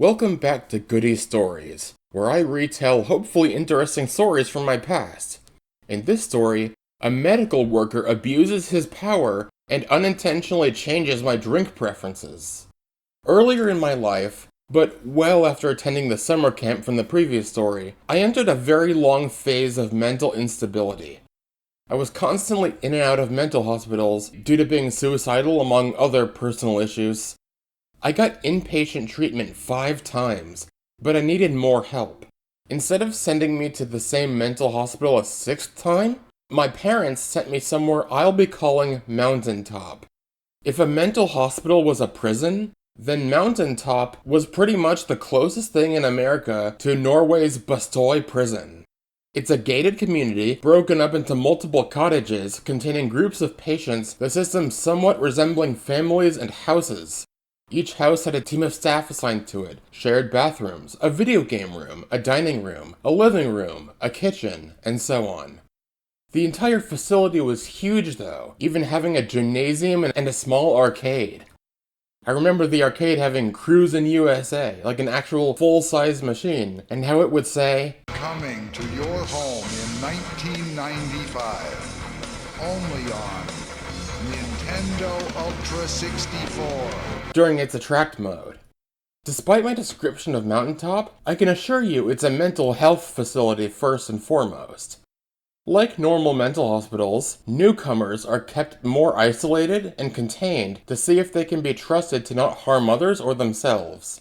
Welcome back to Goody Stories, where I retell hopefully interesting stories from my past. In this story, a medical worker abuses his power and unintentionally changes my drink preferences. Earlier in my life, but well after attending the summer camp from the previous story, I entered a very long phase of mental instability. I was constantly in and out of mental hospitals due to being suicidal among other personal issues. I got inpatient treatment 5 times, but I needed more help. Instead of sending me to the same mental hospital a 6th time, my parents sent me somewhere I'll be calling Mountaintop. If a mental hospital was a prison, then Mountaintop was pretty much the closest thing in America to Norway's Bastøy prison. It's a gated community broken up into multiple cottages containing groups of patients, the system somewhat resembling families and houses. Each house had a team of staff assigned to it, shared bathrooms, a video game room, a dining room, a living room, a kitchen, and so on. The entire facility was huge though, even having a gymnasium and a small arcade. I remember the arcade having Cruisin' USA, like an actual full-size machine, and how it would say, "Coming to your home in 1995, only on Nintendo Ultra 64. during its attract mode. Despite my description of Mountaintop, I can assure you it's a mental health facility first and foremost. Like normal mental hospitals, newcomers are kept more isolated and contained to see if they can be trusted to not harm others or themselves.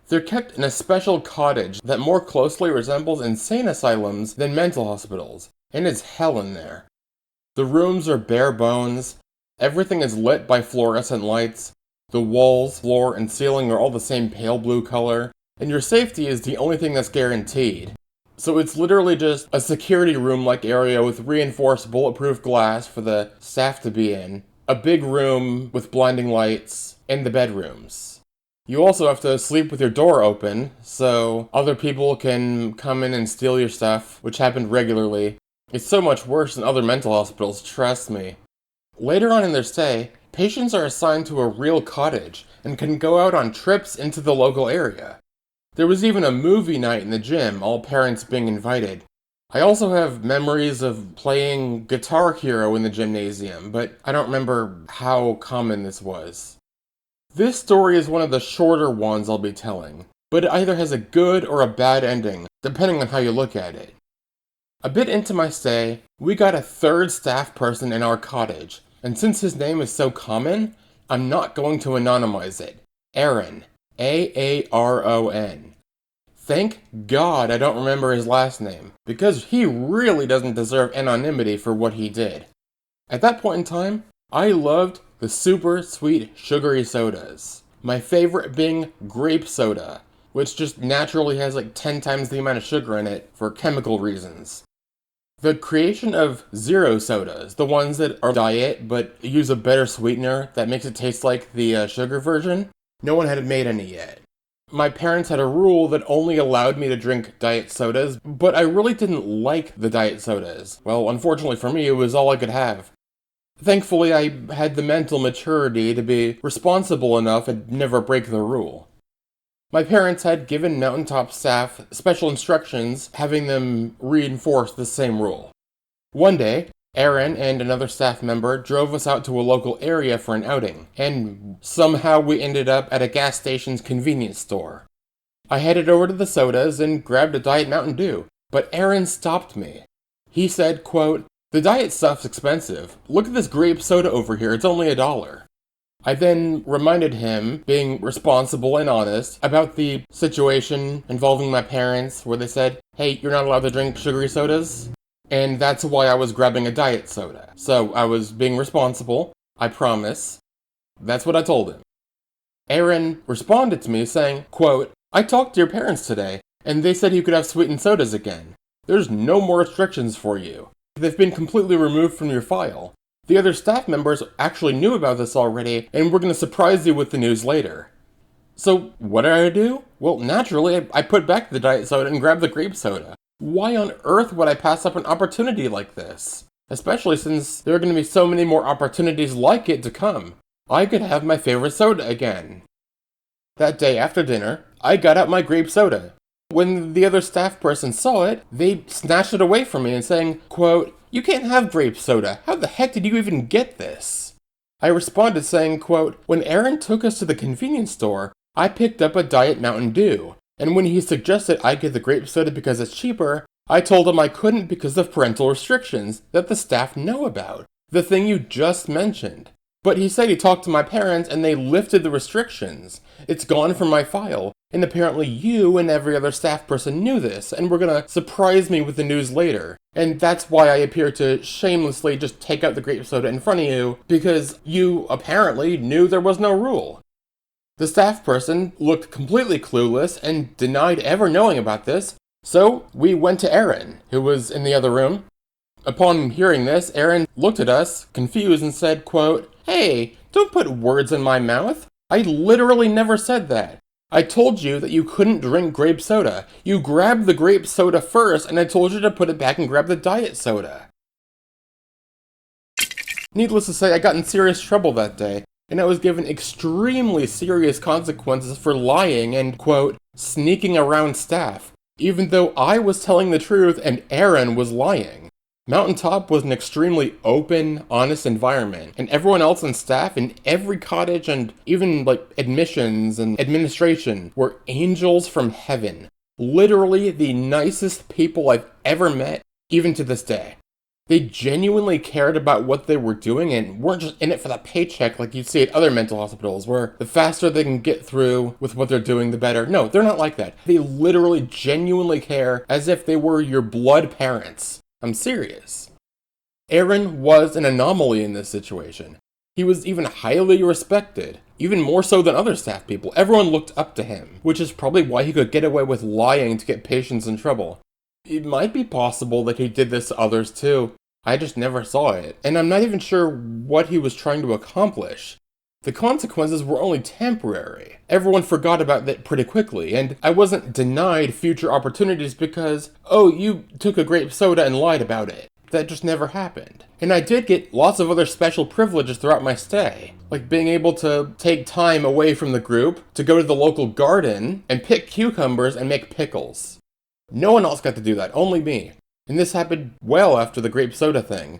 They're kept in a special cottage that more closely resembles insane asylums than mental hospitals, and it's hell in there. The rooms are bare bones, everything is lit by fluorescent lights, the walls, floor, and ceiling are all the same pale blue color, and your safety is the only thing that's guaranteed. So it's literally just a security room-like area with reinforced bulletproof glass for the staff to be in, a big room with blinding lights, and the bedrooms. You also have to sleep with your door open, so other people can come in and steal your stuff, which happened regularly. It's so much worse than other mental hospitals, trust me. Later on in their stay, patients are assigned to a real cottage and can go out on trips into the local area. There was even a movie night in the gym, all parents being invited. I also have memories of playing Guitar Hero in the gymnasium, but I don't remember how common this was. This story is one of the shorter ones I'll be telling, but it either has a good or a bad ending, depending on how you look at it. A bit into my stay, we got a 3rd staff person in our cottage, and since his name is so common, I'm not going to anonymize it. Aaron. Aaron. Thank God I don't remember his last name, because he really doesn't deserve anonymity for what he did. At that point in time, I loved the super sweet sugary sodas. My favorite being grape soda, which just naturally has like 10 times the amount of sugar in it for chemical reasons. The creation of zero sodas, the ones that are diet but use a better sweetener that makes it taste like the sugar version, no one had made any yet. My parents had a rule that only allowed me to drink diet sodas, but I really didn't like the diet sodas. Well, unfortunately for me, it was all I could have. Thankfully, I had the mental maturity to be responsible enough and never break the rule. My parents had given Mountaintop staff special instructions, having them reinforce the same rule. One day, Aaron and another staff member drove us out to a local area for an outing, and somehow we ended up at a gas station's convenience store. I headed over to the sodas and grabbed a Diet Mountain Dew, but Aaron stopped me. He said, quote, "The diet stuff's expensive. Look at this grape soda over here, it's only $1. I then reminded him, being responsible and honest, about the situation involving my parents, where they said, "Hey, you're not allowed to drink sugary sodas." And that's why I was grabbing a diet soda. So I was being responsible, I promise. That's what I told him. Aaron responded to me saying, quote, "I talked to your parents today, and they said you could have sweetened sodas again. There's no more restrictions for you. They've been completely removed from your file. The other staff members actually knew about this already, and we're going to surprise you with the news later." So what did I do? Well, naturally, I put back the diet soda and grabbed the grape soda. Why on earth would I pass up an opportunity like this? Especially since there are going to be so many more opportunities like it to come. I could have my favorite soda again. That day after dinner, I got out my grape soda. When the other staff person saw it, they snatched it away from me and saying, quote, "You can't have grape soda. How the heck did you even get this?" I responded saying, quote, "When Aaron took us to the convenience store, I picked up a Diet Mountain Dew, and when he suggested I get the grape soda because it's cheaper, I told him I couldn't because of parental restrictions that the staff know about, the thing you just mentioned. But he said he talked to my parents and they lifted the restrictions. It's gone from my file, and apparently you and every other staff person knew this and were gonna surprise me with the news later. And that's why I appear to shamelessly just take out the grape soda in front of you, because you apparently knew there was no rule." The staff person looked completely clueless and denied ever knowing about this, so we went to Aaron, who was in the other room. Upon hearing this, Aaron looked at us, confused, and said, quote, "Hey, don't put words in my mouth. I literally never said that. I told you that you couldn't drink grape soda. You grabbed the grape soda first, and I told you to put it back and grab the diet soda." Needless to say, I got in serious trouble that day, and I was given extremely serious consequences for lying and, quote, "sneaking around staff," even though I was telling the truth and Aaron was lying. Mountaintop was an extremely open, honest environment, and everyone else on staff in every cottage and even admissions and administration were angels from heaven. Literally the nicest people I've ever met, even to this day. They genuinely cared about what they were doing and weren't just in it for the paycheck like you'd see at other mental hospitals, where the faster they can get through with what they're doing, the better. No, they're not like that. They literally genuinely care as if they were your blood parents. I'm serious. Aaron was an anomaly in this situation. He was even highly respected, even more so than other staff people. Everyone looked up to him, which is probably why he could get away with lying to get patients in trouble. It might be possible that he did this to others too. I just never saw it, and I'm not even sure what he was trying to accomplish. The consequences were only temporary. Everyone forgot about that pretty quickly, and I wasn't denied future opportunities because, oh, you took a grape soda and lied about it. That just never happened. And I did get lots of other special privileges throughout my stay, like being able to take time away from the group to go to the local garden and pick cucumbers and make pickles. No one else got to do that, only me. And this happened well after the grape soda thing.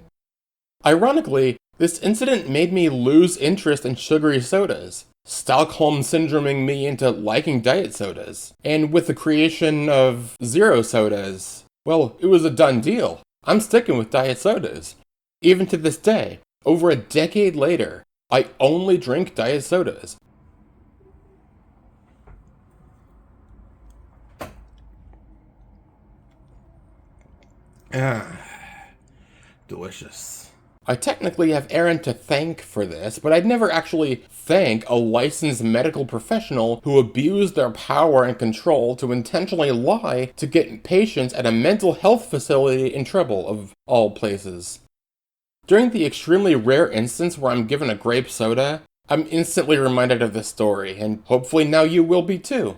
Ironically, this incident made me lose interest in sugary sodas, Stockholm syndroming me into liking diet sodas. And with the creation of zero sodas, well, it was a done deal. I'm sticking with diet sodas. Even to this day, over a decade later, I only drink diet sodas. Delicious. I technically have Aaron to thank for this, but I'd never actually thank a licensed medical professional who abused their power and control to intentionally lie to get patients at a mental health facility in trouble, of all places. During the extremely rare instance where I'm given a grape soda, I'm instantly reminded of this story, and hopefully now you will be too.